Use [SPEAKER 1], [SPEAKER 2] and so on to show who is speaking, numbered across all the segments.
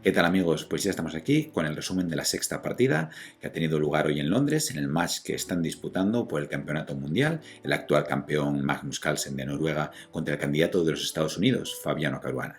[SPEAKER 1] ¿Qué tal amigos? Pues ya estamos aquí con el resumen de la sexta partida que ha tenido lugar hoy en Londres en el match que están disputando por el campeonato mundial el actual campeón Magnus Carlsen de Noruega contra el candidato de los Estados Unidos, Fabiano Caruana.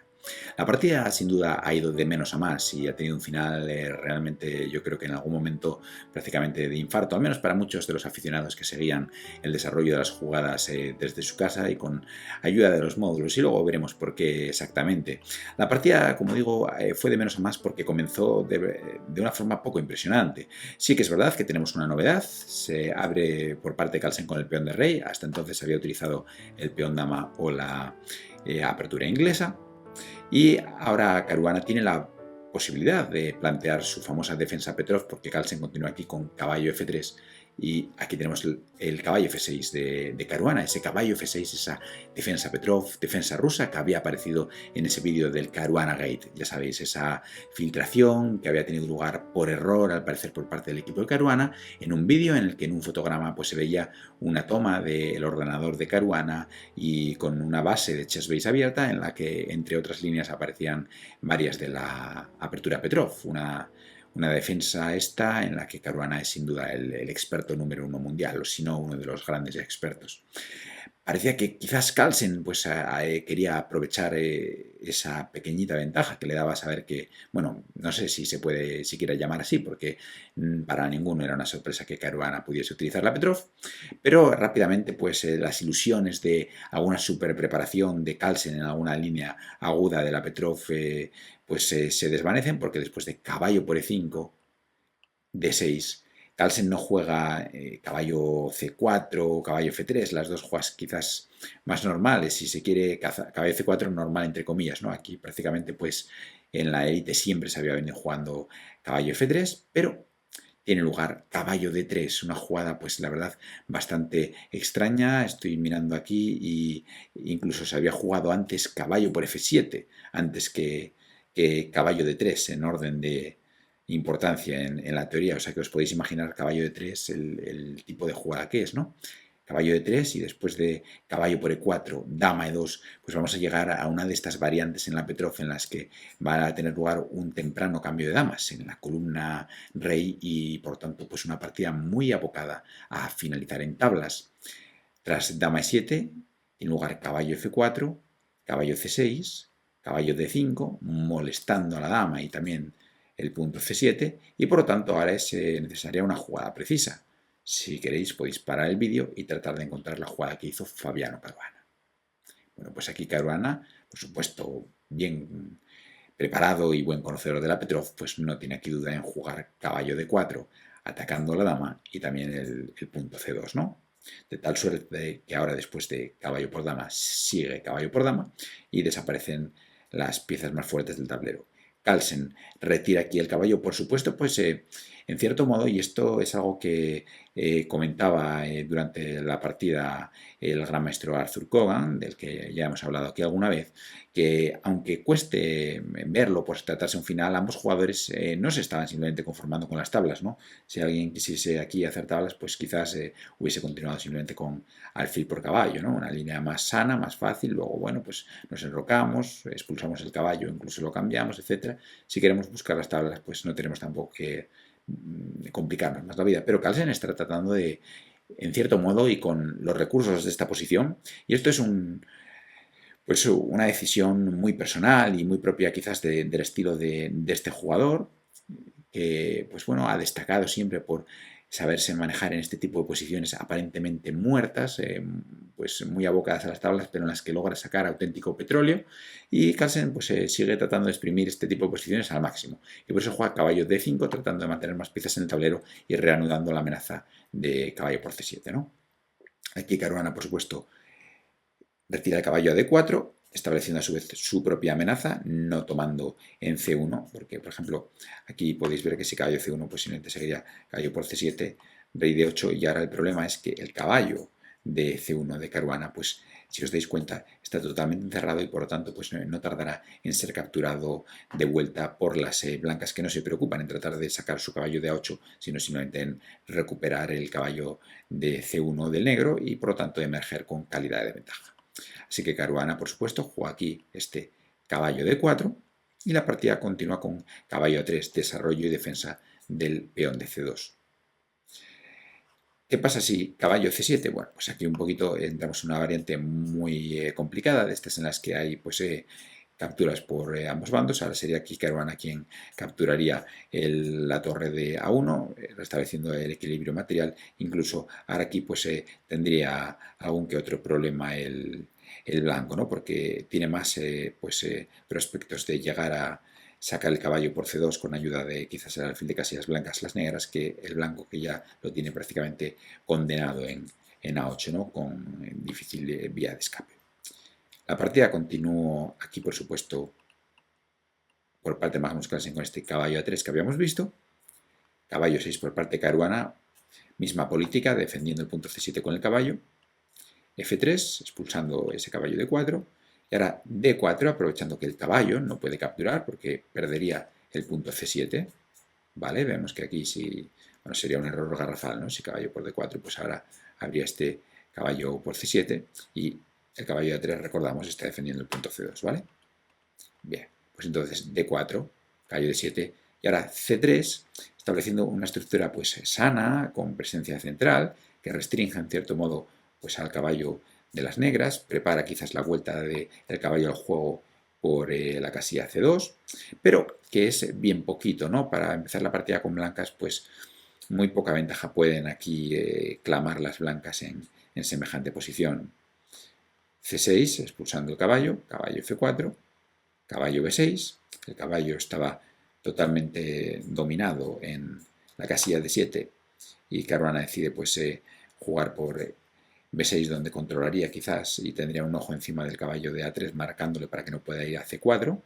[SPEAKER 1] La partida sin duda ha ido de menos a más y ha tenido un final realmente yo creo que en algún momento prácticamente de infarto, al menos para muchos de los aficionados que seguían el desarrollo de las jugadas desde su casa y con ayuda de los módulos, y luego veremos por qué exactamente. La partida, como digo, fue de menos a más porque comenzó de una forma poco impresionante. Sí que es verdad que tenemos una novedad, se abre por parte de Carlsen con el peón de rey, hasta entonces había utilizado el peón dama o la apertura inglesa, y ahora Caruana tiene la posibilidad de plantear su famosa defensa Petrov porque Carlsen continúa aquí con caballo F3 y aquí tenemos el caballo F6 de Caruana, ese caballo F6, esa defensa Petrov, defensa rusa que había aparecido en ese vídeo del Caruana Gate, ya sabéis, esa filtración que había tenido lugar por error al parecer por parte del equipo de Caruana, en un vídeo en el que en un fotograma pues se veía una toma del ordenador de Caruana y con una base de Chessbase abierta en la que entre otras líneas aparecían varias de la apertura Petrov, una defensa esta en la que Caruana es sin duda el experto número uno mundial, o si no uno de los grandes expertos. Parecía que quizás Carlsen pues, quería aprovechar esa pequeñita ventaja que le daba a saber que, bueno, no sé si se puede siquiera llamar así, porque para ninguno era una sorpresa que Caruana pudiese utilizar la Petrov, pero rápidamente pues las ilusiones de alguna super preparación de Carlsen en alguna línea aguda de la Petrov pues se desvanecen porque después de caballo por E5, D6, Carlsen no juega caballo C4, caballo F3, las dos jugadas quizás más normales, si se quiere, caballo C4 normal entre comillas, ¿no? Aquí prácticamente pues en la élite siempre se había venido jugando caballo F3, pero tiene lugar caballo D3, una jugada pues la verdad bastante extraña, estoy mirando aquí y incluso se había jugado antes caballo por F7, antes que caballo D3 en orden de importancia en la teoría, o sea que os podéis imaginar caballo D3 el tipo de jugada que es, ¿no? Caballo D3 y después de caballo por E4, dama E2, pues vamos a llegar a una de estas variantes en la Petrov en las que va a tener lugar un temprano cambio de damas en la columna rey y por tanto pues una partida muy abocada a finalizar en tablas. Tras dama E7, tiene lugar caballo F4, caballo C6, caballo D5, molestando a la dama y también el punto C7, y por lo tanto ahora es necesaria una jugada precisa. Si queréis podéis parar el vídeo y tratar de encontrar la jugada que hizo Fabiano Caruana. Bueno, pues aquí Caruana, por supuesto, bien preparado y buen conocedor de la Petrov, pues no tiene aquí duda en jugar caballo D4, atacando a la dama y también el punto C2, ¿no? De tal suerte que ahora después de caballo por dama sigue caballo por dama y desaparecen las piezas más fuertes del tablero. Carlsen retira aquí el caballo, por supuesto, pues en cierto modo, y esto es algo que comentaba durante la partida el gran maestro Arthur Kogan, del que ya hemos hablado aquí alguna vez, que aunque cueste verlo por tratarse de un final, ambos jugadores no se estaban simplemente conformando con las tablas, ¿no? Si alguien quisiese aquí hacer tablas, pues quizás hubiese continuado simplemente con alfil por caballo, ¿no? Una línea más sana, más fácil, luego, bueno, pues nos enrocamos, expulsamos el caballo, incluso lo cambiamos, etcétera. Si queremos buscar las tablas, pues no tenemos tampoco que complicarnos más la vida. Pero Carlsen está tratando de, en cierto modo, y con los recursos de esta posición, y esto es pues una decisión muy personal y muy propia quizás del estilo de este jugador, que pues bueno, ha destacado siempre por saberse manejar en este tipo de posiciones aparentemente muertas, pues muy abocadas a las tablas, pero en las que logra sacar auténtico petróleo. Y Carlsen pues sigue tratando de exprimir este tipo de posiciones al máximo. Y por eso juega caballo D5, tratando de mantener más piezas en el tablero y reanudando la amenaza de caballo por C7, ¿no? Aquí Caruana, por supuesto, retira el caballo a D4, estableciendo a su vez su propia amenaza, no tomando en C1, porque por ejemplo aquí podéis ver que si caballo C1 pues simplemente seguiría caballo por C7, rey D8, y ahora el problema es que el caballo de C1 de Caruana, pues si os dais cuenta está totalmente encerrado y por lo tanto pues no tardará en ser capturado de vuelta por las blancas, que no se preocupan en tratar de sacar su caballo de A8, sino simplemente en recuperar el caballo de C1 del negro y por lo tanto emerger con calidad de ventaja. Así que Caruana, por supuesto, juega aquí este caballo de 4 Y la partida continúa con caballo A3, desarrollo y defensa del peón de C2. ¿Qué pasa si caballo C7? Bueno, pues aquí un poquito entramos en una variante muy complicada, de estas en las que hay pues capturas por ambos bandos. Ahora sería aquí Caruana quien capturaría la torre de A1, restableciendo el equilibrio material. Incluso ahora aquí pues tendría algún que otro problema el blanco, ¿no? Porque tiene más prospectos de llegar a sacar el caballo por C2 con ayuda de quizás el alfil de casillas blancas, las negras, que el blanco que ya lo tiene prácticamente condenado en A8, ¿no? Con difícil vía de escape. La partida continuó aquí, por supuesto, por parte de Magnus Carlsen con este caballo A3 que habíamos visto. Caballo 6 por parte de Caruana, misma política, defendiendo el punto C7 con el caballo. F3, expulsando ese caballo de 4. Y ahora D4, aprovechando que el caballo no puede capturar porque perdería el punto C7. ¿Vale? Vemos que aquí sí, bueno, sería un error garrafal, ¿no? Si caballo por D4, pues ahora habría este caballo por C7 y el caballo de A3, recordamos, está defendiendo el punto C2, ¿vale? Bien, pues entonces D4, caballo D7 y ahora C3, estableciendo una estructura pues sana, con presencia central, que restrinja en cierto modo pues al caballo de las negras, prepara quizás la vuelta del caballo al juego por la casilla C2, pero que es bien poquito, ¿no? Para empezar la partida con blancas, pues muy poca ventaja pueden aquí clamar las blancas en semejante posición. C6, expulsando el caballo, caballo F4, caballo B6, el caballo estaba totalmente dominado en la casilla D7 y Caruana decide pues jugar por B6 donde controlaría quizás y tendría un ojo encima del caballo de A3 marcándole para que no pueda ir a C4,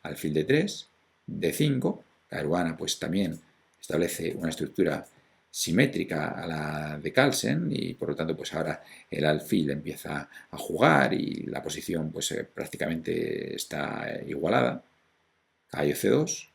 [SPEAKER 1] alfil D3, D5, Caruana pues también establece una estructura simétrica a la de Carlsen y por lo tanto pues ahora el alfil empieza a jugar y la posición pues prácticamente está igualada. Caballo C2,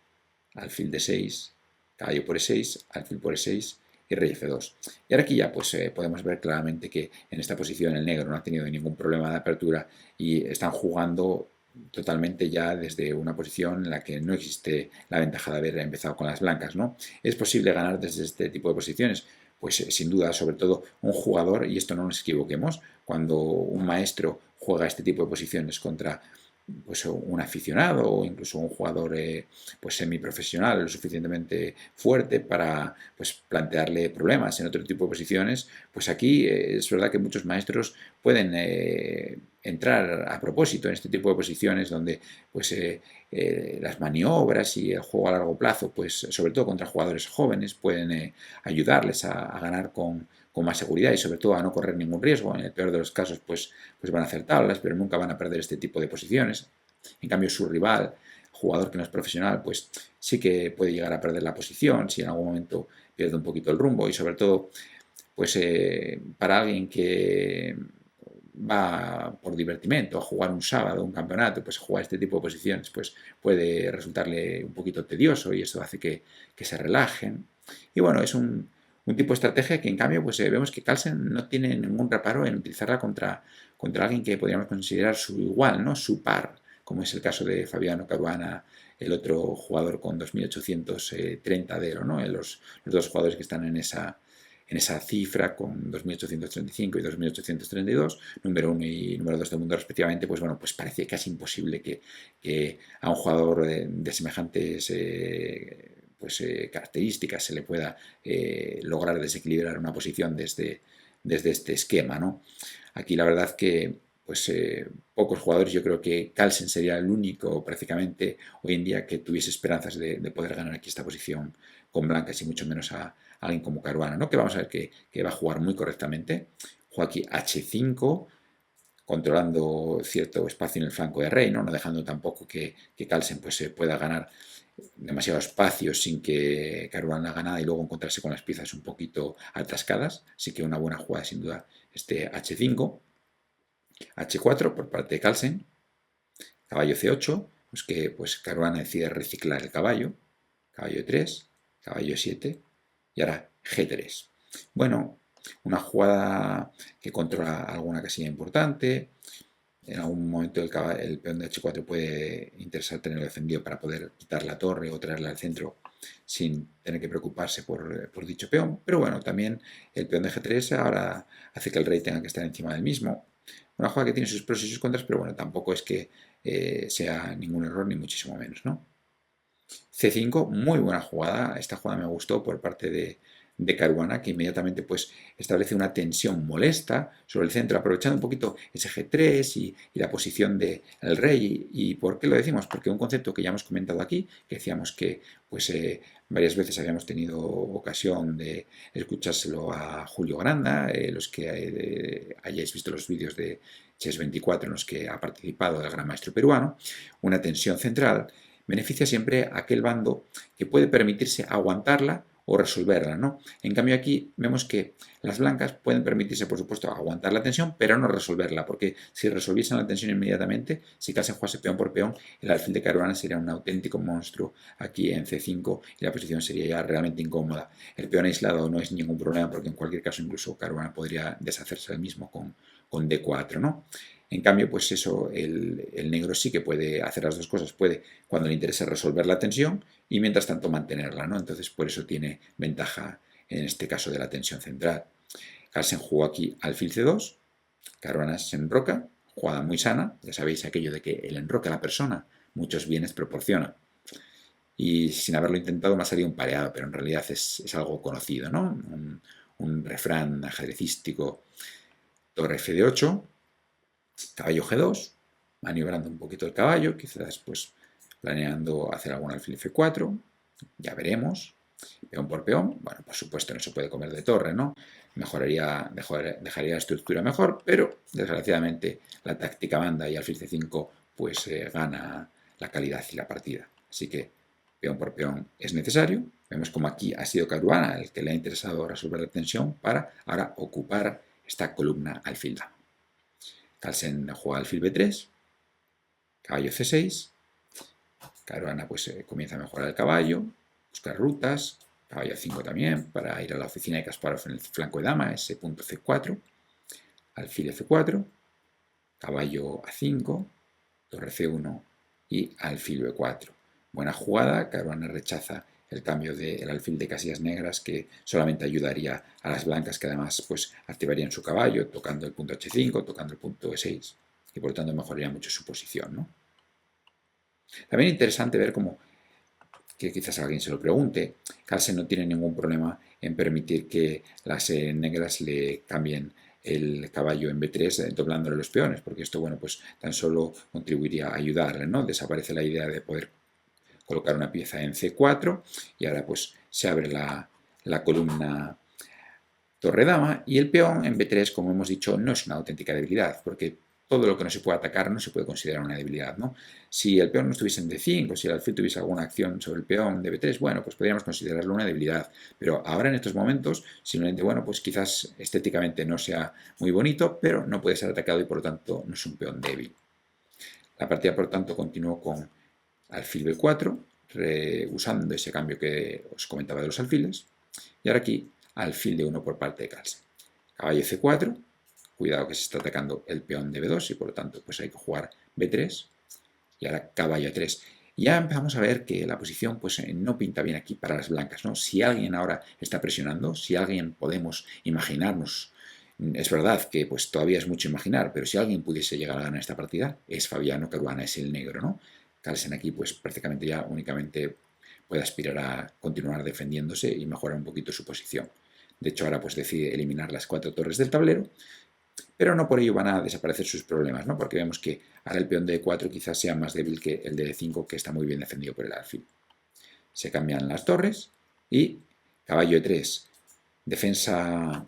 [SPEAKER 1] alfil D6, caballo por E6, alfil por E6 y rey F2. Y ahora aquí ya pues podemos ver claramente que en esta posición el negro no ha tenido ningún problema de apertura y están jugando totalmente ya desde una posición en la que no existe la ventaja de haber empezado con las blancas, ¿no? ¿Es posible ganar desde este tipo de posiciones? Pues sin duda, sobre todo un jugador, y esto no nos equivoquemos, cuando un maestro juega este tipo de posiciones contra pues un aficionado o incluso un jugador pues semiprofesional lo suficientemente fuerte para pues plantearle problemas en otro tipo de posiciones, pues aquí es verdad que muchos maestros pueden entrar a propósito en este tipo de posiciones donde pues las maniobras y el juego a largo plazo, pues sobre todo contra jugadores jóvenes, pueden ayudarles a ganar con más seguridad y sobre todo a no correr ningún riesgo. En el peor de los casos, pues van a hacer tablas, pero nunca van a perder este tipo de posiciones. En cambio, su rival, jugador que no es profesional, pues sí que puede llegar a perder la posición si en algún momento pierde un poquito el rumbo y sobre todo, pues para alguien que va por divertimento a jugar un sábado, un campeonato, pues jugar este tipo de posiciones pues puede resultarle un poquito tedioso y eso hace que se relajen. Y bueno, es un tipo de estrategia que en cambio pues vemos que Carlsen no tiene ningún reparo en utilizarla contra alguien que podríamos considerar su igual, ¿no? Su par, como es el caso de Fabiano Caruana, el otro jugador con 2830 de Elo, ¿no? Los dos jugadores que están en esa cifra con 2.835 y 2.832, número 1 y número 2 del mundo respectivamente, pues bueno, pues parece casi imposible que a un jugador de semejantes características se le pueda lograr desequilibrar una posición desde este esquema, ¿no? Aquí la verdad que pues pocos jugadores, yo creo que Carlsen sería el único prácticamente hoy en día que tuviese esperanzas de poder ganar aquí esta posición con blancas y mucho menos a alguien como Caruana, ¿no? Que vamos a ver que va a jugar muy correctamente. Juega aquí H5, controlando cierto espacio en el flanco de rey, no dejando tampoco que Carlsen pues, pueda ganar demasiado espacio sin que Caruana haga nada y luego encontrarse con las piezas un poquito atascadas. Así que una buena jugada sin duda este H5. H4 por parte de Carlsen. Caballo C8, pues que pues Caruana decide reciclar el caballo. Caballo 3, caballo 7 y ahora G3. Bueno, una jugada que controla alguna casilla importante, En algún momento el peón de H4 puede interesar tenerlo defendido para poder quitar la torre o traerla al centro sin tener que preocuparse por dicho peón. Pero bueno, también el peón de G3 ahora hace que el rey tenga que estar encima del mismo. Una jugada que tiene sus pros y sus contras, pero bueno, tampoco es que sea ningún error, ni muchísimo menos, ¿no? C5, muy buena jugada. Esta jugada me gustó por parte de Caruana, que inmediatamente pues, establece una tensión molesta sobre el centro, aprovechando un poquito ese G3 y la posición del rey. ¿Y por qué lo decimos? Porque un concepto que ya hemos comentado aquí, que decíamos que pues, varias veces habíamos tenido ocasión de escuchárselo a Julio Granda, los que hayáis visto los vídeos de Chess24 en los que ha participado el gran maestro peruano, una tensión central beneficia siempre a aquel bando que puede permitirse aguantarla o resolverla, ¿no? En cambio aquí vemos que las blancas pueden permitirse, por supuesto, aguantar la tensión, pero no resolverla, porque si resolviesen la tensión inmediatamente, si Carlsen jugase peón por peón, el alfil de Caruana sería un auténtico monstruo aquí en C5 y la posición sería ya realmente incómoda. El peón aislado no es ningún problema, porque en cualquier caso incluso Caruana podría deshacerse del mismo con D4, ¿no? En cambio, pues eso, el negro sí que puede hacer las dos cosas. Puede, cuando le interesa, resolver la tensión y mientras tanto mantenerla, ¿no? Entonces, por eso tiene ventaja en este caso de la tensión central. Carlsen jugó aquí alfil C2, Caruana se enroca, jugada muy sana. Ya sabéis aquello de que el enroque a la persona muchos bienes proporciona. Y sin haberlo intentado me ha salido un pareado, pero en realidad es algo conocido, ¿no? Un refrán ajedrecístico. Torre F8, caballo G2, maniobrando un poquito el caballo, quizás pues planeando hacer algún alfil F4, ya veremos. Peón por peón, bueno, por supuesto no se puede comer de torre, ¿no? Dejaría la estructura mejor, pero desgraciadamente la táctica manda y alfil C5 pues gana la calidad y la partida. Así que peón por peón es necesario. Vemos como aquí ha sido Caruana el que le ha interesado resolver la tensión para ahora ocupar esta columna alfil dama. Carlsen juega alfil B3, caballo C6, Caruana pues comienza a mejorar el caballo, buscar rutas, caballo A5 también, para ir a la oficina de Kasparov en el flanco de dama, ese punto C4, alfil F4, caballo A5, torre C1 y alfil B4. Buena jugada, Caruana rechaza el cambio del alfil de casillas negras que solamente ayudaría a las blancas que además pues activarían su caballo tocando el punto H5, tocando el punto E6 y por lo tanto mejoraría mucho su posición, ¿no? También interesante ver cómo, que quizás alguien se lo pregunte, Carlsen no tiene ningún problema en permitir que las negras le cambien el caballo en B3 doblándole los peones, porque esto, bueno, pues tan solo contribuiría a ayudarle, ¿no? Desaparece la idea de poder colocar una pieza en C4 y ahora pues se abre la columna torre-dama y el peón en B3, como hemos dicho, no es una auténtica debilidad, porque todo lo que no se puede atacar no se puede considerar una debilidad, ¿no? Si el peón no estuviese en D5, si el alfil tuviese alguna acción sobre el peón de B3, bueno, pues podríamos considerarlo una debilidad. Pero ahora en estos momentos, simplemente, bueno, pues quizás estéticamente no sea muy bonito, pero no puede ser atacado y por lo tanto no es un peón débil. La partida, por lo tanto, continuó con alfil B4, usando ese cambio que os comentaba de los alfiles. Y ahora aquí, alfil D1 por parte de Carlsen. Caballo C4, cuidado que se está atacando el peón de B2 y por lo tanto pues hay que jugar B3 y ahora caballo A3. Ya empezamos a ver que la posición pues no pinta bien aquí para las blancas, ¿no? Si alguien ahora está presionando, si alguien podemos imaginarnos, es verdad que pues todavía es mucho imaginar, pero si alguien pudiese llegar a ganar esta partida, es Fabiano Caruana, es el negro, ¿no? Carlsen aquí pues prácticamente ya únicamente puede aspirar a continuar defendiéndose y mejorar un poquito su posición. De hecho ahora pues decide eliminar las 4 torres del tablero, pero no por ello van a desaparecer sus problemas, ¿no? Porque vemos que ahora el peón de E4 quizás sea más débil que el de E5, que está muy bien defendido por el alfil. Se cambian las torres y caballo E3, defensa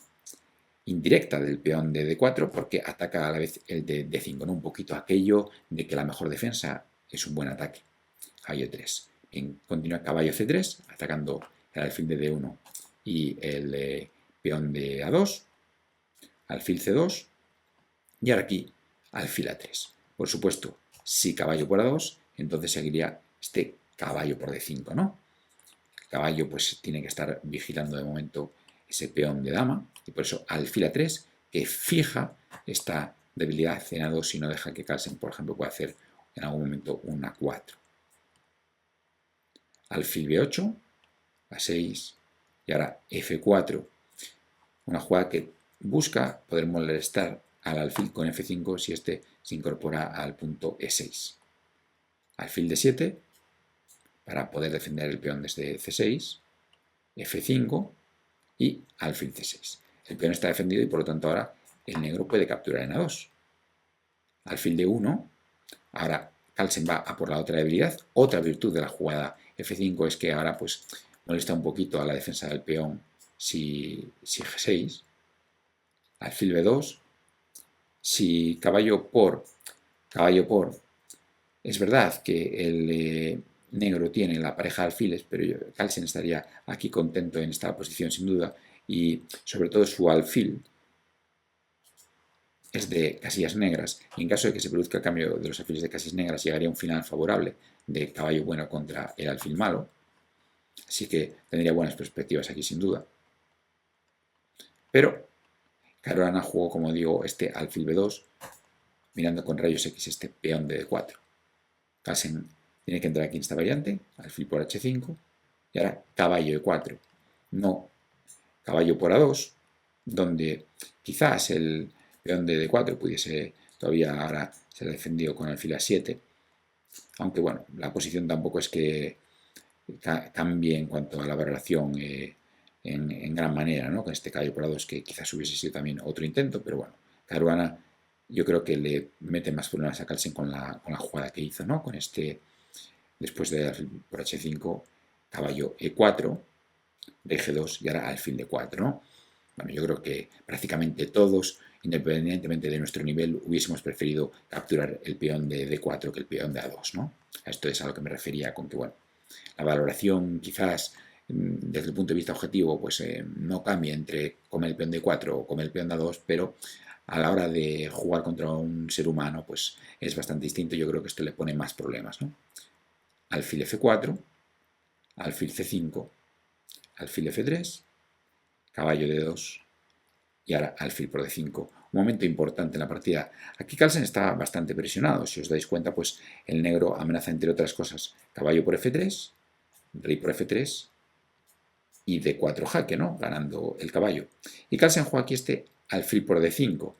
[SPEAKER 1] indirecta del peón de D4 porque ataca a la vez el de D5, ¿no? Un poquito aquello de que la mejor defensa es un buen ataque. Caballo E3. Bien, continúa caballo C3, atacando el alfil de D1 y el peón de A2, alfil C2, y ahora aquí alfil A3. Por supuesto, si caballo por A2, entonces seguiría este caballo por D5, ¿no? El caballo pues tiene que estar vigilando de momento ese peón de dama, y por eso alfil A3, que fija esta debilidad en A2 si no deja que Carlsen, por ejemplo, pueda hacer en algún momento un A4. Alfil B8, A6 y ahora F4. Una jugada que busca poder molestar al alfil con F5 si este se incorpora al punto E6. Alfil D7 para poder defender el peón desde C6, F5 y alfil C6. El peón está defendido y por lo tanto ahora el negro puede capturar en A2. Alfil D1, ahora Carlsen va a por la otra debilidad. Otra virtud de la jugada F5 es que ahora pues molesta un poquito a la defensa del peón si G6. Alfil B2, si caballo por, es verdad que el negro tiene la pareja de alfiles, pero Carlsen estaría aquí contento en esta posición sin duda, y sobre todo su alfil es de casillas negras, y en caso de que se produzca el cambio de los alfiles de casillas negras llegaría a un final favorable de caballo bueno contra el alfil malo, así que tendría buenas perspectivas aquí sin duda. Pero Caruana jugó, como digo, este alfil B2, mirando con rayos X este peón de D4. Carlsen tiene que entrar aquí en esta variante, alfil por H5, y ahora caballo E4. No caballo por A2, donde quizás el peón de D4 pudiese todavía ahora ser defendido con alfil A7, aunque bueno, la posición tampoco es que cambie en cuanto a la valoración en gran manera, ¿no? Con este caballo por A2 que quizás hubiese sido también otro intento, pero bueno, Caruana yo creo que le mete más problemas a Carlsen con la jugada que hizo, ¿no? Con este, después de alfil por H5, caballo E4, rey G2 y ahora alfil D4, ¿no? Bueno, yo creo que prácticamente todos, independientemente de nuestro nivel, hubiésemos preferido capturar el peón de D4 que el peón de A2, ¿no? Esto es a lo que me refería con que, bueno, la valoración quizás desde el punto de vista objetivo pues no cambia entre comer el peón de 4 o comer el peón de 2, pero a la hora de jugar contra un ser humano pues es bastante distinto. Yo creo que esto le pone más problemas, ¿no? Alfil F4, alfil C5, alfil F3, caballo D2 y ahora alfil por D5. Un momento importante en la partida. Aquí Carlsen está bastante presionado. Si os dais cuenta, pues el negro amenaza, entre otras cosas, caballo por F3, rey por F3 y D4 jaque, ¿no? Ganando el caballo. Y Carlsen juega aquí este alfil por D5,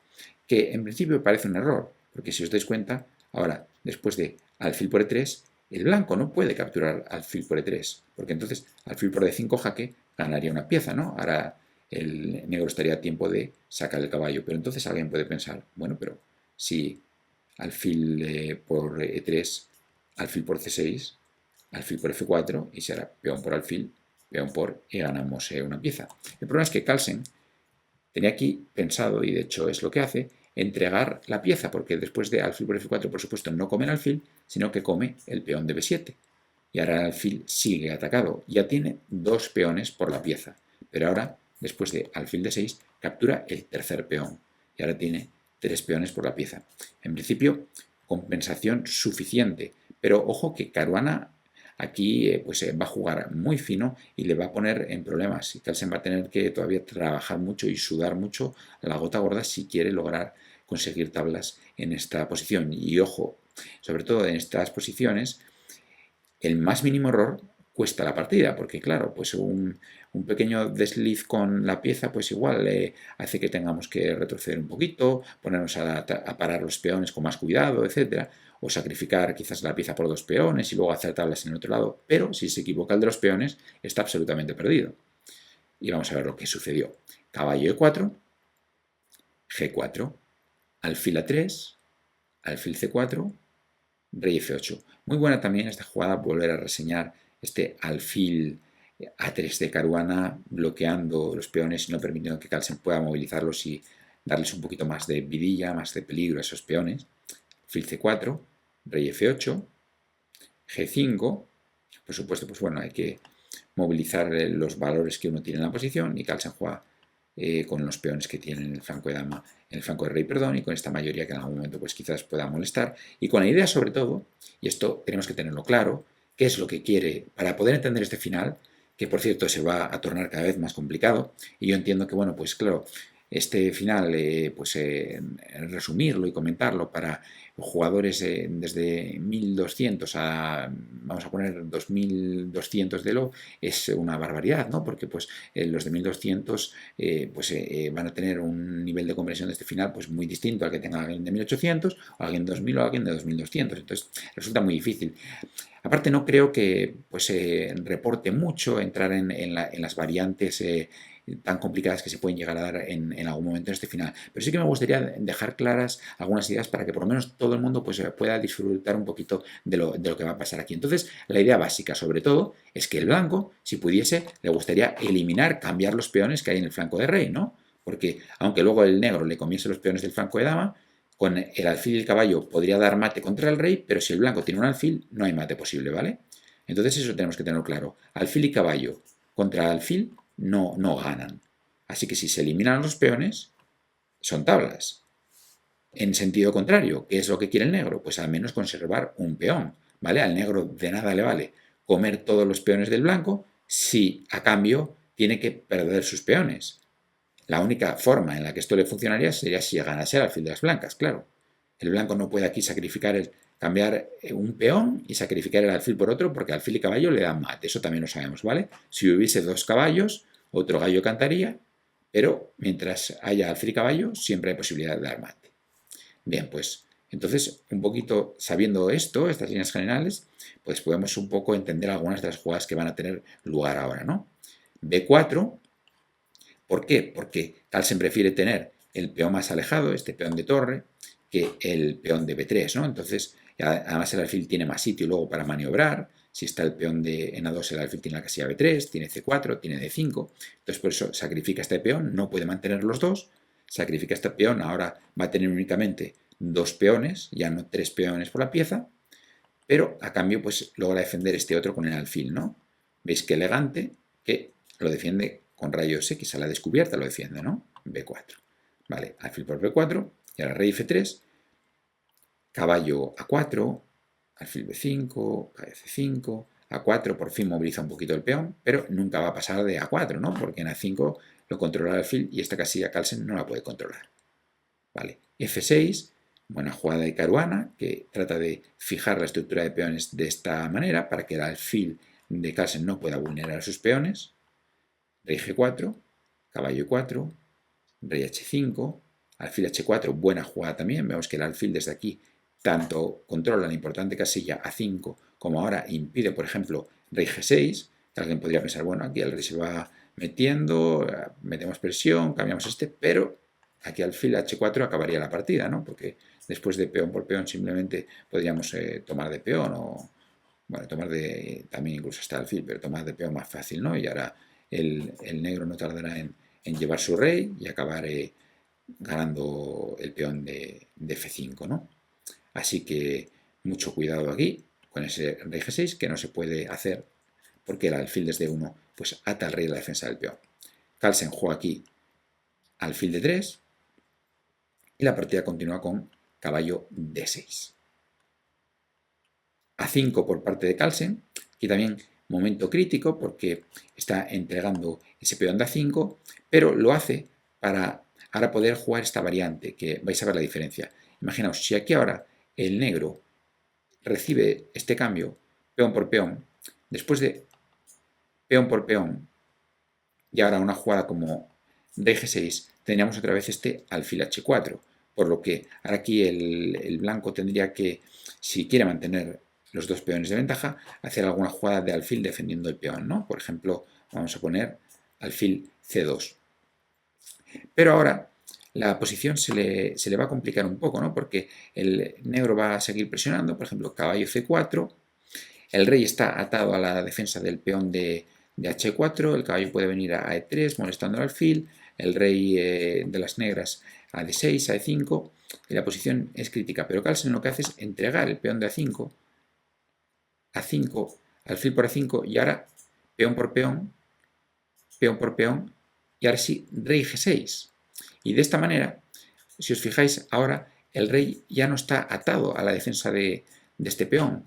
[SPEAKER 1] que en principio parece un error, porque si os dais cuenta, ahora, después de alfil por E3, el blanco no puede capturar alfil por E3, porque entonces alfil por D5 jaque ganaría una pieza, ¿no? Ahora el negro estaría a tiempo de sacar el caballo, pero entonces alguien puede pensar, bueno, pero si alfil por E3, alfil por C6, alfil por F4, y si ahora peón por alfil, peón por, y ganamos una pieza. El problema es que Carlsen tenía aquí pensado, y de hecho es lo que hace, entregar la pieza, porque después de alfil por F4, por supuesto, no come el alfil, sino que come el peón de B7. Y ahora el alfil sigue atacado. Ya tiene dos peones por la pieza. Pero ahora, después de alfil D6, captura el tercer peón. Y ahora tiene tres peones por la pieza. En principio, compensación suficiente. Pero ojo que Caruana aquí pues va a jugar muy fino y le va a poner en problemas. Y Carlsen va a tener que todavía trabajar mucho y sudar mucho a la gota gorda si quiere lograr conseguir tablas en esta posición. Y ojo, sobre todo en estas posiciones, el más mínimo error cuesta la partida, porque claro, pues un pequeño desliz con la pieza, pues igual hace que tengamos que retroceder un poquito, ponernos a parar los peones con más cuidado, etcétera, o sacrificar quizás la pieza por dos peones y luego hacer tablas en el otro lado, pero si se equivoca el de los peones, está absolutamente perdido. Y vamos a ver lo que sucedió. Caballo E4, G4, alfil A3, alfil C4, rey F8. Muy buena también esta jugada, volver a reseñar este alfil A3 de Caruana, bloqueando los peones y no permitiendo que Carlsen pueda movilizarlos y darles un poquito más de vidilla, más de peligro a esos peones. Alfil C4, rey F8, G5, por supuesto, pues bueno, hay que movilizar los valores que uno tiene en la posición y Carlsen juega con los peones que tiene en el flanco de dama, en el flanco de rey, perdón, y con esta mayoría que en algún momento pues quizás pueda molestar, y con la idea sobre todo, y esto tenemos que tenerlo claro, qué es lo que quiere para poder entender este final, que por cierto se va a tornar cada vez más complicado, y yo entiendo que, bueno, pues claro, este final, resumirlo y comentarlo para jugadores desde 1200 a, vamos a poner, 2200 de elo, es una barbaridad, ¿no? Porque pues los de 1200 van a tener un nivel de conversión de este final pues muy distinto al que tenga alguien de 1800, o alguien de 2000 o alguien de 2200. Entonces resulta muy difícil. Aparte no creo que pues reporte mucho entrar en las variantes tan complicadas que se pueden llegar a dar en algún momento en este final. Pero sí que me gustaría dejar claras algunas ideas para que por lo menos todo el mundo pues, pueda disfrutar un poquito de lo que va a pasar aquí. Entonces, la idea básica, sobre todo, es que el blanco, si pudiese, le gustaría eliminar, cambiar los peones que hay en el flanco de rey, ¿no? Porque aunque luego el negro le comiese los peones del flanco de dama, con el alfil y el caballo podría dar mate contra el rey, pero si el blanco tiene un alfil, no hay mate posible, ¿vale? Entonces eso tenemos que tenerlo claro. Alfil y caballo contra alfil no ganan. Así que si se eliminan los peones, son tablas. En sentido contrario, ¿qué es lo que quiere el negro? Pues al menos conservar un peón, ¿vale? Al negro de nada le vale comer todos los peones del blanco si a cambio tiene que perder sus peones. La única forma en la que esto le funcionaría sería si ganase el alfil de las blancas, claro. El blanco no puede aquí cambiar un peón y sacrificar el alfil por otro porque alfil y caballo le dan mate, eso también lo sabemos, ¿vale? Si hubiese dos caballos, otro gallo cantaría, pero mientras haya alfil y caballo siempre hay posibilidad de dar mate. Bien, pues entonces un poquito sabiendo esto, estas líneas generales, pues podemos un poco entender algunas de las jugadas que van a tener lugar ahora, ¿no? B4. ¿Por qué? Porque Carlsen prefiere tener el peón más alejado, este peón de torre, que el peón de B3, ¿no? Entonces, además el alfil tiene más sitio luego para maniobrar. Si está el peón en A2, el alfil tiene la casilla B3, tiene C4, tiene D5. Entonces, por eso sacrifica este peón, no puede mantener los dos. Sacrifica este peón, ahora va a tener únicamente dos peones, ya no tres peones por la pieza. Pero a cambio, pues logra defender este otro con el alfil, ¿no? Veis que elegante, que lo defiende con rayos X a la descubierta, lo defiende, ¿no? B4. Vale, alfil por B4, y ahora rey F3, caballo A4, alfil B5, caballo C5, A4 por fin moviliza un poquito el peón, pero nunca va a pasar de A4, ¿no? Porque en A5 lo controla el alfil y esta casilla Carlsen no la puede controlar. Vale, F6, buena jugada de Caruana, que trata de fijar la estructura de peones de esta manera para que el alfil de Carlsen no pueda vulnerar a sus peones. Rey G4, caballo E4, rey H5, alfil H4, buena jugada también. Vemos que el alfil desde aquí tanto controla la importante casilla A5 como ahora impide, por ejemplo, rey G6, que alguien podría pensar, bueno, aquí el rey se va metiendo, metemos presión, cambiamos pero aquí alfil H4 acabaría la partida, ¿no? Porque después de peón por peón simplemente podríamos tomar de peón o, bueno, tomar de, también incluso hasta alfil, pero tomar de peón más fácil, ¿no? Y ahora el negro no tardará en llevar su rey y acabar ganando el peón de F5, ¿no? Así que mucho cuidado aquí con ese rey G6 que no se puede hacer porque el alfil desde 1 pues ata al rey a la defensa del peón. Carlsen juega aquí alfil de 3 y la partida continúa con caballo D6. A5 por parte de Carlsen, y también momento crítico porque está entregando ese peón de A5, pero lo hace para ahora poder jugar esta variante, que vais a ver la diferencia. Imaginaos, si aquí ahora el negro recibe este cambio, peón por peón, después de peón por peón, y ahora una jugada como rey G6, tendríamos otra vez este alfil H4, por lo que ahora aquí el blanco tendría que, si quiere mantener los dos peones de ventaja, hacer alguna jugada de alfil defendiendo el peón, ¿no? Por ejemplo, vamos a poner alfil C2. Pero ahora la posición se le va a complicar un poco, ¿no? Porque el negro va a seguir presionando, por ejemplo, caballo C4, el rey está atado a la defensa del peón de H4, el caballo puede venir a E3 molestando al alfil, el rey de las negras a D6, a E5, y la posición es crítica. Pero Carlsen lo que hace es entregar el peón de A5, alfil por A5, y ahora peón por peón, y ahora sí, rey G6. Y de esta manera, si os fijáis, ahora el rey ya no está atado a la defensa de este peón.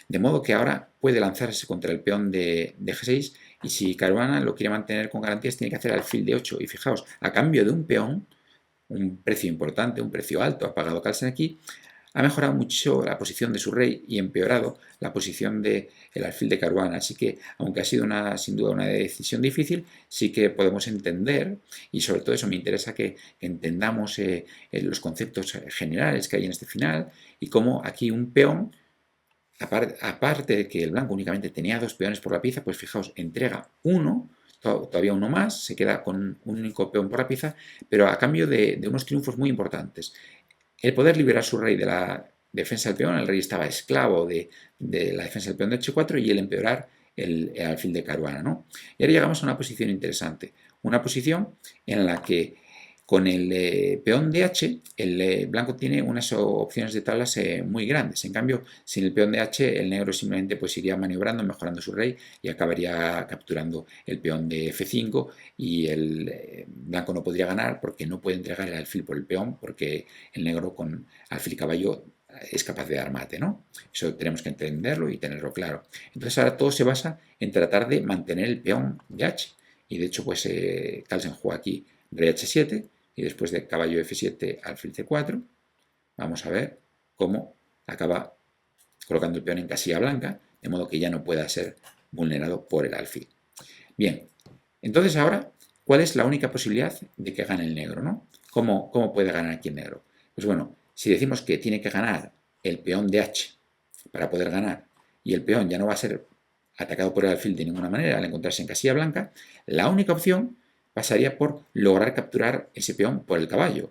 [SPEAKER 1] De modo que ahora puede lanzarse contra el peón de G6 Y si Caruana lo quiere mantener con garantías, tiene que hacer alfil de 8. Y fijaos, a cambio de un peón, un precio importante, un precio alto, ha pagado Carlsen aquí, ha mejorado mucho la posición de su rey y empeorado la posición del alfil de Caruana. Así que, aunque ha sido sin duda una decisión difícil, sí que podemos entender, y sobre todo eso me interesa que entendamos los conceptos generales que hay en este final y cómo aquí un peón, aparte de que el blanco únicamente tenía 2 peones por la pieza, pues fijaos, entrega uno, todavía uno más, se queda con un único peón por la pieza, pero a cambio de unos triunfos muy importantes. El poder liberar a su rey de la defensa del peón, el rey estaba esclavo de la defensa del peón de H4, y el empeorar el alfil de Caruana, ¿no? Y ahora llegamos a una posición interesante, una posición en la que con el peón de H, el blanco tiene unas opciones de tablas muy grandes. En cambio, sin el peón de H, el negro simplemente pues iría maniobrando, mejorando su rey y acabaría capturando el peón de F5, y el blanco no podría ganar porque no puede entregar el alfil por el peón, porque el negro con alfil y caballo es capaz de dar mate, ¿no? Eso tenemos que entenderlo y tenerlo claro. Entonces ahora todo se basa en tratar de mantener el peón de H. Y de hecho, pues Carlsen juega aquí rey H7, y después de caballo F7, alfil C4, vamos a ver cómo acaba colocando el peón en casilla blanca, de modo que ya no pueda ser vulnerado por el alfil. Bien, entonces ahora, ¿cuál es la única posibilidad de que gane el negro, ¿no? ¿Cómo puede ganar aquí el negro? Pues bueno, si decimos que tiene que ganar el peón de H para poder ganar, y el peón ya no va a ser atacado por el alfil de ninguna manera al encontrarse en casilla blanca, la única opción pasaría por lograr capturar ese peón por el caballo.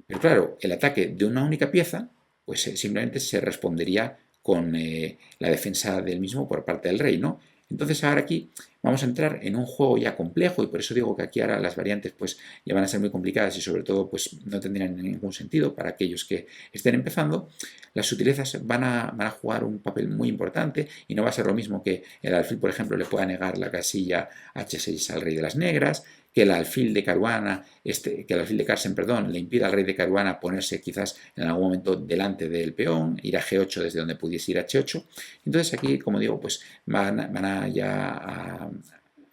[SPEAKER 1] Pero claro, el ataque de una única pieza, pues simplemente se respondería con la defensa del mismo por parte del rey, ¿no? Entonces ahora aquí vamos a entrar en un juego ya complejo, y por eso digo que aquí ahora las variantes pues ya van a ser muy complicadas y sobre todo pues no tendrían ningún sentido para aquellos que estén empezando. Las sutilezas van a jugar un papel muy importante, y no va a ser lo mismo que el alfil, por ejemplo, le pueda negar la casilla H6 al rey de las negras, que el alfil de Caruana, que el alfil de Carlsen, perdón, le impida al rey de Caruana ponerse quizás en algún momento delante del peón, ir a G8 desde donde pudiese ir a H8. Entonces aquí, como digo, pues van a ya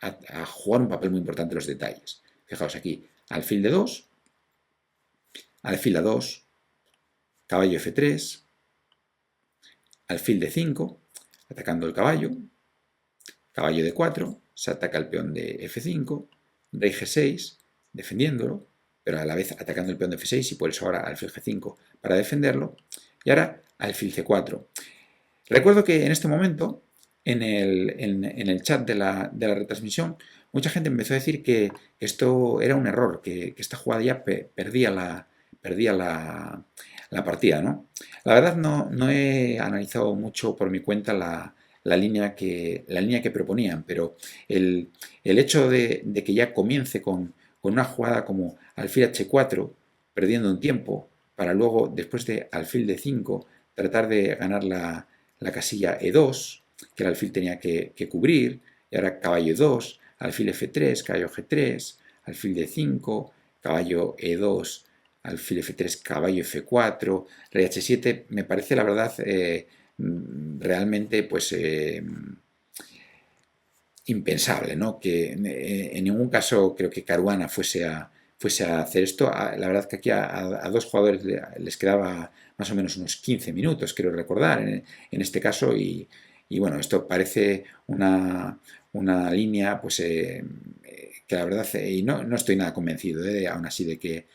[SPEAKER 1] a jugar un papel muy importante los detalles. Fijaos aquí, alfil de 2, alfil a 2, caballo F3, alfil de 5, atacando el caballo, caballo de 4, se ataca el peón de F5, rey G6, defendiéndolo, pero a la vez atacando el peón de F6, y por eso ahora alfil G5 para defenderlo, y ahora alfil C4. Recuerdo que en este momento, en el chat de la retransmisión, mucha gente empezó a decir que esto era un error, que esta jugada ya perdía la partida, ¿no? La verdad no he analizado mucho por mi cuenta la línea que proponían, pero el hecho de que ya comience con una jugada como alfil h4, perdiendo un tiempo, para luego, después de alfil d5, tratar de ganar la casilla e2, que el alfil tenía que cubrir, y ahora caballo e2, alfil f3, caballo g3, alfil d5, caballo e2, alfil f3, caballo f4, rey h7, me parece la verdad realmente pues impensable, ¿no? Que en ningún caso creo que Caruana fuese a hacer esto. La verdad que aquí a dos jugadores les quedaba más o menos unos 15 minutos, quiero recordar, en este caso, y bueno, esto parece una línea pues que la verdad, y no estoy nada convencido aún así de que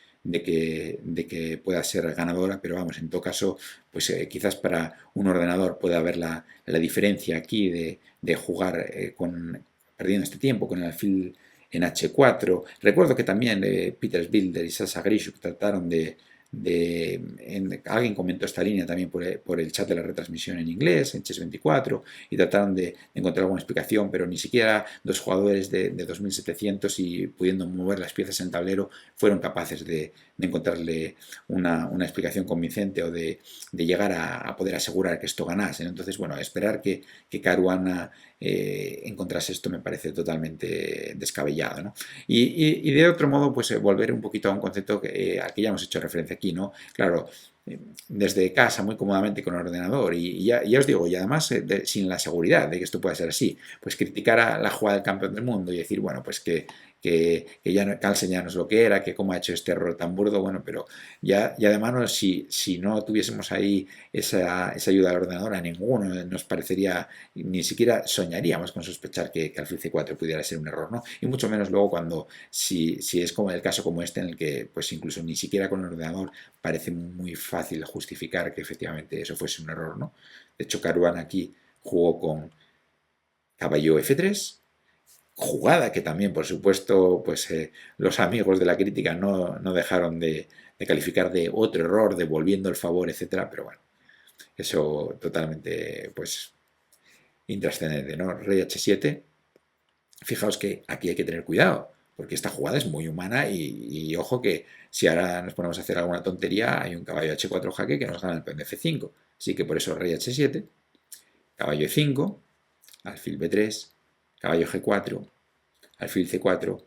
[SPEAKER 1] pueda ser ganadora, pero vamos, en todo caso, pues quizás para un ordenador pueda haber la diferencia aquí de jugar perdiendo este tiempo con el alfil en H4. Recuerdo que también Peter Bilder y Sasha Grishuk trataron alguien comentó esta línea también por el chat de la retransmisión en inglés, en Chess24, y trataron de encontrar alguna explicación, pero ni siquiera dos jugadores de 2700 y pudiendo mover las piezas en tablero fueron capaces de encontrarle una explicación convincente o de llegar a poder asegurar que esto ganase. Entonces, bueno, esperar que Caruana encontrase esto me parece totalmente descabellado, ¿no? Y de otro modo, pues volver un poquito a un concepto al que ya hemos hecho referencia aquí, ¿no? Claro, desde casa muy cómodamente con el ordenador y ya os digo, y además sin la seguridad de que esto pueda ser así, pues criticar a la jugada del campeón del mundo y decir, bueno, pues que ya no, Carlsen ya no es lo que era, que cómo ha hecho este error tan burdo, bueno, pero ya de mano, si no tuviésemos ahí esa ayuda del ordenador, a ninguno nos parecería, ni siquiera soñaríamos con sospechar que alfil c4 pudiera ser un error, ¿no? Y mucho menos luego cuando, si es como el caso como este, en el que pues incluso ni siquiera con el ordenador parece muy fácil justificar que efectivamente eso fuese un error, ¿no? De hecho, Caruana aquí jugó con caballo f3, jugada que también, por supuesto, pues los amigos de la crítica no dejaron de calificar de otro error, devolviendo el favor, etcétera, pero bueno, eso totalmente, pues, intrascendente, ¿no? Rey h7, fijaos que aquí hay que tener cuidado, porque esta jugada es muy humana y ojo que si ahora nos ponemos a hacer alguna tontería, hay un caballo h4 jaque que nos gana el peón de f5, así que por eso rey h7, caballo e5, alfil b3, caballo g4, alfil c4,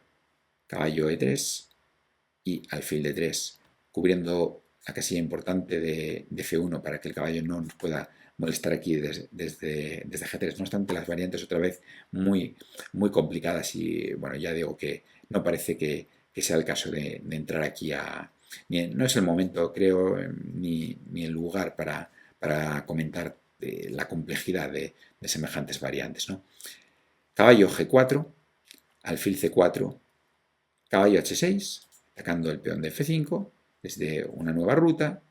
[SPEAKER 1] caballo e3 y alfil d3, cubriendo la casilla importante de f1 para que el caballo no nos pueda molestar aquí desde g3. No obstante, las variantes otra vez muy complicadas y bueno, ya digo que no parece que sea el caso de entrar aquí no es el momento, creo, ni el lugar para comentar la complejidad de semejantes variantes, ¿no? Caballo g4, alfil c4, caballo h6, atacando el peón de f5 desde una nueva ruta,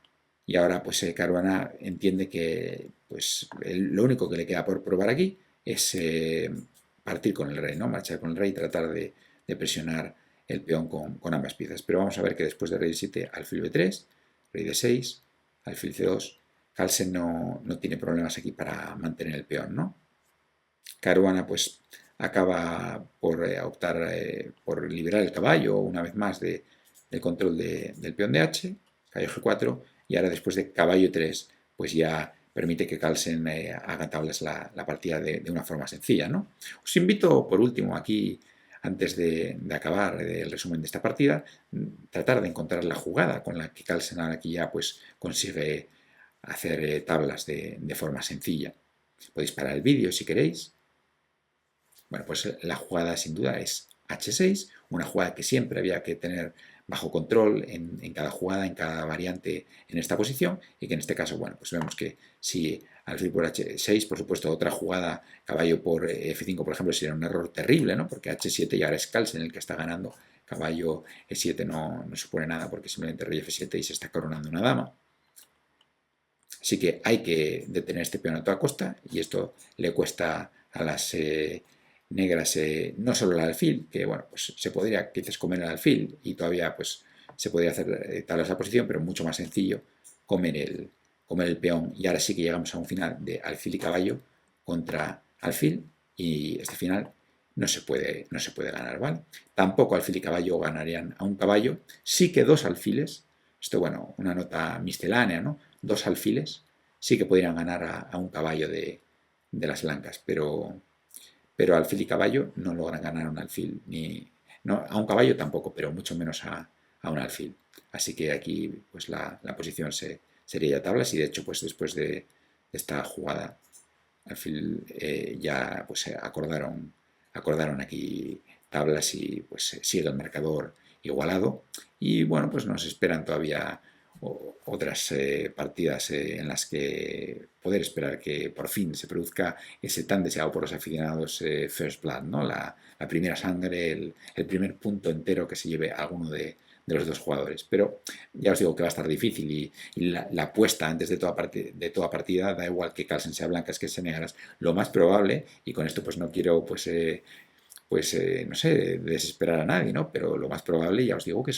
[SPEAKER 1] y ahora pues Caruana entiende que pues lo único que le queda por probar aquí es partir con el rey, ¿no? Marchar con el rey y tratar de presionar el peón con ambas piezas. Pero vamos a ver que después de rey 7, alfil b3, rey d6, alfil c2, Carlsen no tiene problemas aquí para mantener el peón, ¿no? Caruana pues acaba por optar por liberar el caballo una vez más del control del peón de h, caballo g4, y ahora después de caballo 3 pues ya permite que Carlsen haga tablas la partida de una forma sencilla, ¿no? Os invito por último aquí, antes de acabar el resumen de esta partida, tratar de encontrar la jugada con la que Carlsen ahora aquí ya pues consigue hacer tablas de forma sencilla. Podéis parar el vídeo si queréis. Bueno, pues la jugada sin duda es h6, una jugada que siempre había que tener bajo control en cada jugada, en cada variante en esta posición, y que en este caso, bueno, pues vemos que si alfil por h6, por supuesto, otra jugada, caballo por f5, por ejemplo, sería un error terrible, ¿no? Porque h7 y ahora es Carlsen el que está ganando, caballo e7 no supone nada porque simplemente rey f7 y se está coronando una dama. Así que hay que detener este peón a toda costa, y esto le cuesta a las negras no solo el alfil, que bueno, pues se podría quizás comer el alfil y todavía pues se podría hacer tal esa posición, pero mucho más sencillo comer el peón, y ahora sí que llegamos a un final de alfil y caballo contra alfil, y este final no se puede ganar, ¿vale? Tampoco alfil y caballo ganarían a un caballo, sí que dos alfiles, esto bueno, una nota miscelánea, ¿no? Dos alfiles sí que podrían ganar a un caballo de las blancas, pero alfil y caballo no logran ganar a un alfil, a un caballo tampoco, pero mucho menos a un alfil. Así que aquí pues la posición sería ya tablas, y de hecho pues después de esta jugada alfil ya pues acordaron aquí tablas y pues sigue el marcador igualado, y bueno, pues nos esperan todavía otras partidas en las que poder esperar que por fin se produzca ese tan deseado por los aficionados First Blood, ¿no? La primera sangre, el primer punto entero que se lleve a alguno de los dos jugadores. Pero ya os digo que va a estar difícil, y la apuesta antes de toda partida, da igual que Carlsen sea blancas que sea negras, lo más probable, y con esto pues no quiero no sé, desesperar a nadie, ¿no? Pero lo más probable, ya os digo, que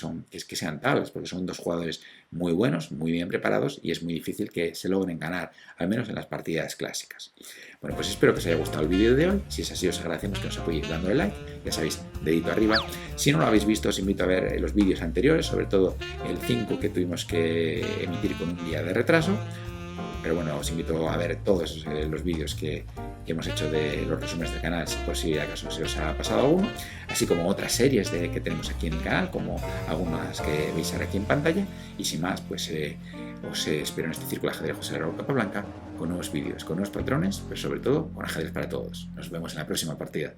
[SPEAKER 1] sean tablas, porque son dos jugadores muy buenos, muy bien preparados, y es muy difícil que se logren ganar, al menos en las partidas clásicas. Bueno, pues espero que os haya gustado el vídeo de hoy. Si es así, os agradecemos que nos apoyéis dándole like, ya sabéis, dedito arriba. Si no lo habéis visto, os invito a ver los vídeos anteriores, sobre todo el 5 que tuvimos que emitir con un día de retraso. Pero bueno, os invito a ver todos los vídeos que que hemos hecho de los resúmenes del canal, por si acaso se os ha pasado alguno, así como otras series que tenemos aquí en el canal, como algunas que veis ahora aquí en pantalla. Y sin más, pues os espero en este círculo de ajedrez José Larraúl Capablanca con nuevos vídeos, con nuevos patrones, pero sobre todo con ajedrez para todos. Nos vemos en la próxima partida.